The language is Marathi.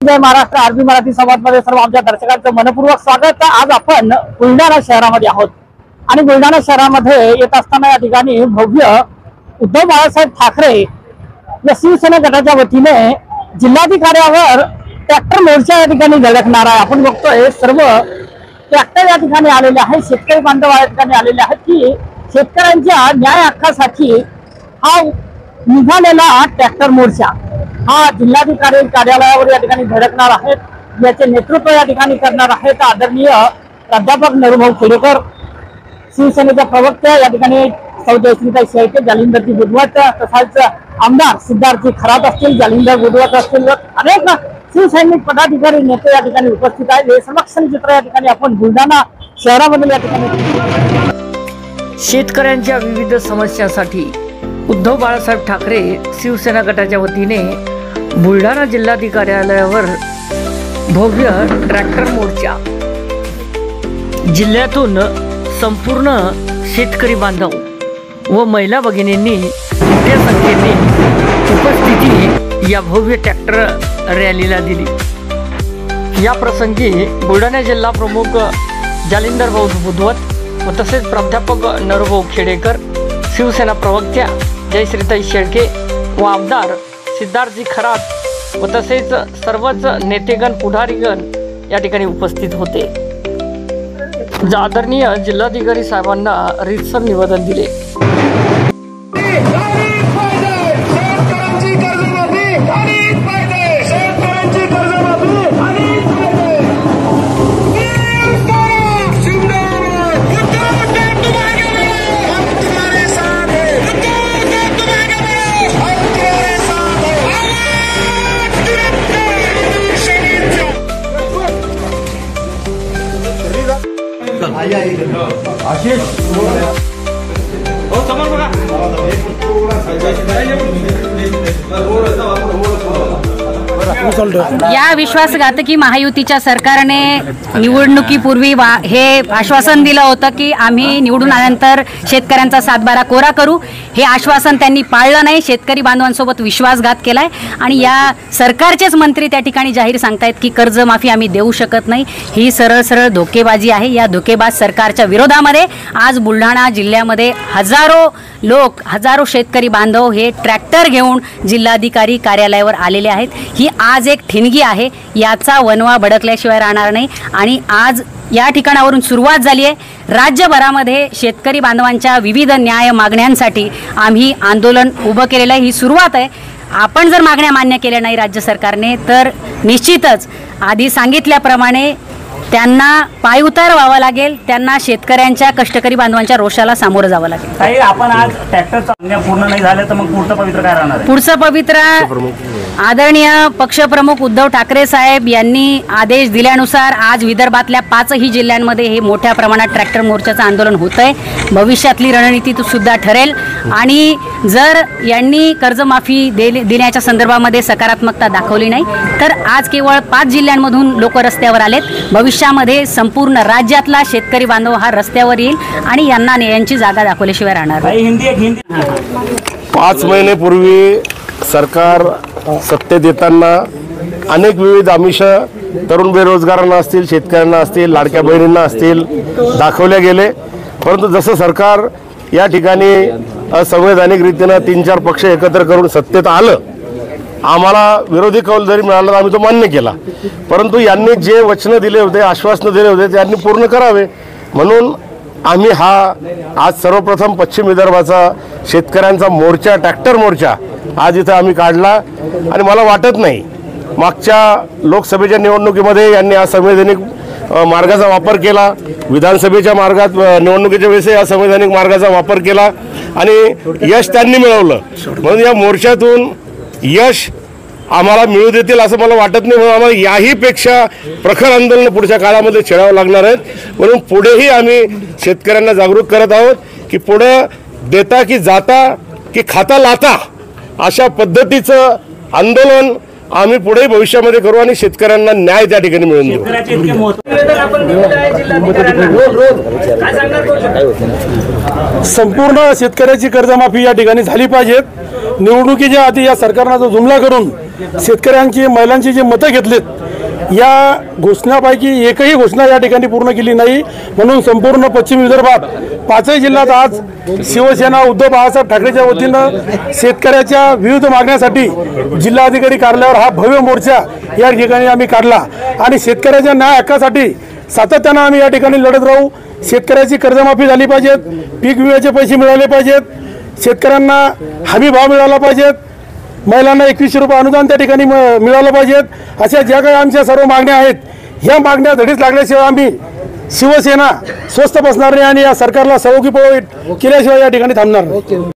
जय महाराष्ट्र आरबी मराठी संवादमध्ये सर्व आमच्या दर्शकांचं मनपूर्वक स्वागत। आज आपण बुलढाणा शहरामध्ये आहोत आणि बुलढाणा शहरामध्ये येत असताना या ठिकाणी भव्य उद्धव बाळासाहेब ठाकरे या शिवसेना गटाच्या वतीने जिल्हाधिकाऱ्यावर ट्रॅक्टर मोर्चा या ठिकाणी धडकणार आहे। आपण बघतोय सर्व ट्रॅक्टर या ठिकाणी आलेले आहेत, शेतकरी बांधव या ठिकाणी आलेले आहेत की शेतकऱ्यांच्या न्याय हक्कासाठी हा निघालेला ट्रॅक्टर मोर्चा हा जिल्हाधिकारी कार्यालयावर या ठिकाणी धडकणार आहेत। याचे नेतृत्व या ठिकाणी करणार आहेत आदरणीय प्राध्यापक नरूभाऊ खेडेकर, शिवसेनेच्या प्रवक्त्या या ठिकाणी सौ जयश्रीताई शेळके, जालिंदरजी बुधवट, तसाच आमदार सिद्धार्थजी खरात असतील, जालिंदर बुधवट असतील, अनेक शिवसैनिक पदाधिकारी नेते या ठिकाणी उपस्थित आहेत। हे समक्षम चित्र या ठिकाणी आपण बुलढाणा शहरामधील या ठिकाणी शेतकऱ्यांच्या विविध समस्यांसाठी उद्धव बाळासाहेब ठाकरे शिवसेना गटाच्या वतीने बुलढाणा जिल्हाधिकाऱ्यालयावर भव्य ट्रॅक्टर मोर्चा, जिल्ह्यातून संपूर्ण शेतकरी बांधव व महिला भगिनींनी मोठ्या संख्येने उपस्थिती या भव्य ट्रॅक्टर रॅलीला दिली। या प्रसंगी बुलढाणा जिल्हा प्रमुख जालिंदर भाऊ बुधवट व तसेच प्राध्यापक नरूभाऊ खेडेकर, शिवसेना प्रवक्त्या जयश्रीताई शेळके व आमदार सिद्धार्थजी खरात व तसेच सर्वच नेतेगण पुढारीगण या ठिकाणी उपस्थित होते। आदरणीय जिल्हाधिकारी साहेबांना रीतसर निवेदन दिले। या विश्वासघातकी महायुतीच्या सरकारने निवडणुकीपूर्वी हे आश्वासन दिलं होतं की आम्ही निवडून आल्यानंतर शेतकऱ्यांचा सातबारा कोरा करू। हे आश्वासन त्यांनी पाळलं नाही, शेतकरी बांधवांसोबत विश्वासघात केलाय आणि या सरकारचेच मंत्री त्या ठिकाणी जाहीर सांगतायत की कर्जमाफी आम्ही देऊ शकत नाही। ही सरळ सरळ धोकेबाजी आहे। या धोकेबाज सरकारच्या विरोधामध्ये आज बुलढाणा जिल्ह्यामध्ये हजारो शेतकरी बांधव हे ट्रॅक्टर घेऊन जिल्हाधिकारी कार्यालयावर आलेले आहेत। ही आज एक ठिणगी आहे, याचा वनवा भडकल्याशिवाय राहणार नाही आणि आज या ठिकाणावरून सुरुवात झाली आहे। राज्यभरामध्ये शेतकरी बांधवांच्या विविध न्याय मागण्यांसाठी आम्ही आंदोलन उभं केलेलं आहे। ही सुरुवात आहे। आपण जर मागण्या मान्य केल्या नाही राज्य सरकारने तर निश्चितच आधी सांगितल्याप्रमाणे त्यांना पायउतार व्हावा लागेल, त्यांना शेतकऱ्यांच्या कष्टकरी बांधवांच्या रोषाला सामोरं जावं लागेल। ताई, आपण आज ट्रॅक्टर पूर्ण नाही झालं तर मग पुढचं पवित्र काय राहणार आहे? पुढचं पवित्र आदरणीय पक्षप्रमुख उद्धव ठाकरे साहेब यांनी आदेश दिल्यानुसार आज विदर्भातल्या 5ही जिल्ह्यांमध्ये हे मोठ्या प्रमाणात ट्रॅक्टर मोर्चाचं आंदोलन होतंय। भविष्यातली रणनीती सुद्धा ठरेल आणि जर यांनी कर्जमाफी देण्याच्या संदर्भामध्ये सकारात्मकता दाखवली नाही तर आज केवळ 5 जिल्ह्यांमधून लोक रस्त्यावर आलेत। भविष्यामध्ये संपूर्ण राज्यातला शेतकरी बांधव हा रस्त्यावर येईल आणि यांना न्यायाची जागा दाखवल्याशिवाय राहणार नाही। 5 महिन्यापूर्वी सरकार सत्तेत येताना अनेक विविध आमिष तरुण बेरोजगारांना असतील, शेतकऱ्यांना असतील, लाडक्या बहिणींना असतील दाखवले गेले। परंतु जसं सरकार या ठिकाणी असंवैधानिक रीतीनं 3-4 पक्ष एकत्र करून सत्तेत आलं, आम्हाला विरोधी कौल जरी मिळाला तर आम्ही तो मान्य केला। परंतु यांनी जे वचनं दिले होते, आश्वासनं दिले होते त्यांनी पूर्ण करावे म्हणून आम्ही हा आज सर्वप्रथम पश्चिम विदर्भाचा शेतकऱ्यांचा मोर्चा, ट्रॅक्टर मोर्चा आज इथं आम्ही काढला आणि मला वाटत नाही मागच्या लोकसभेच्या निवडणुकीमध्ये यांनी असंवैधानिक मार्गाचा वापर केला, विधानसभेच्या मार्गात निवडणुकीच्या वेळेस असंवैधानिक मार्गाचा वापर केला आणि यश त्यांनी मिळवलं। म्हणून या मोर्चातून यश आम्हाला मिळू देतील असं मला वाटत नाही। म्हणून आम्हाला याहीपेक्षा प्रखर आंदोलन पुढच्या काळामध्ये छेडावं लागणार आहेत। म्हणून पुढेही आम्ही शेतकऱ्यांना जागरूक करत आहोत की पुढे देता की जाता की खाता लाता अशा पद्धतीचं आंदोलन आम्ही पुढे भविष्यामध्ये करू आणि शेतकऱ्यांना न्याय त्या ठिकाणी मिळवून देऊ। संपूर्ण शेतकऱ्याची कर्जमाफी या ठिकाणी झाली पाहिजे। निवडणुकीच्या आधी या सरकारने जो जुमला करून शेतकऱ्यांची महिलांची जी मतं घेतलीत या घोषणापैकी एकही घोषणा या ठिकाणी पूर्ण केली नाही। म्हणून संपूर्ण पश्चिम विदर्भात 5 जिल्ह्यात आज शिवसेना उद्धव बाळासाहेब ठाकरेच्या वतीनं शेतकऱ्याच्या विविध मागण्यासाठी जिल्हाधिकारी कार्यालयावर हा भव्य मोर्चा या ठिकाणी आम्ही काढला आणि शेतकऱ्याच्या न्याय हक्कासाठी सातत्यानं आम्ही या ठिकाणी लढत राहू। शेतकऱ्याची कर्जमाफी झाली पाहिजेत, पीक विम्याचे पैसे मिळाले पाहिजेत, शेतकऱ्यांना हमी भाव मिळाला पाहिजेत, महिलांना 2100 रुपये अनुदान त्या ठिकाणी मिळालं पाहिजेत। अशा ज्या काही आमच्या सर्व मागण्या आहेत ह्या मागण्या धडीच लागल्याशिवाय आम्ही शिवसेना स्वस्थ बसणार नाही आणि या सरकारला सवकी केल्याशिवाय या ठिकाणी थांबणार नाही।